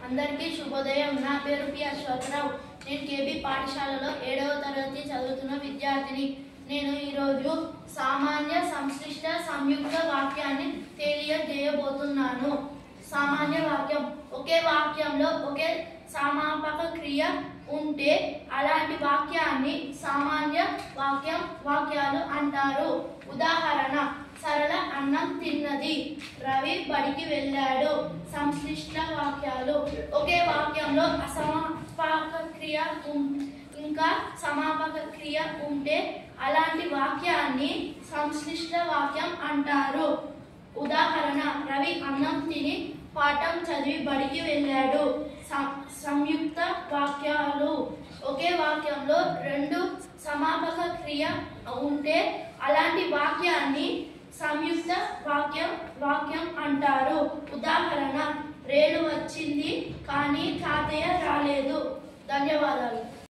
అందరికీ శుభోదయం. నా పేరు పి అశ్వత్థరావు. నేను కేబీ పాఠశాలలో 7వ తరగతి చదువుతున్న విద్యార్థిని. నేను ఈరోజు సామాన్య సంశ్లిష్ట సంయుక్త వాక్యాన్ని తెలియజేయబోతున్నాను. సామాన్య వాక్యం: ఒకే వాక్యంలో ఒకే సమాపక క్రియ ఉంటే అలాంటి వాక్యాన్ని సామాన్య వాక్యాలు అంటారు. ఉదాహరణ: సరళ అన్నం తిన్నది, రవి బడికి వెళ్ళాడు. సంశ్లిష్ట వాక్యాలు: ఒకే వాక్యంలో అసమాపక క్రియ ఇంకా సమాపక క్రియ ఉంటే అలాంటి వాక్యాన్ని సంశ్లిష్ట వాక్యం అంటారు. ఉదాహరణ: రవి అన్నం తిని పాఠం చదివి బడికి వెళ్ళాడు. సంయుక్త వాక్యాలు: ఒకే వాక్యంలో 2 సమాపక క్రియ ఉంటే అలాంటి వాక్యాన్ని సంయుక్త వాక్యం అంటారు. ఉదాహరణ: రేణు వచ్చింది కానీ తాతయ్య రాలేదు. ధన్యవాదాలు.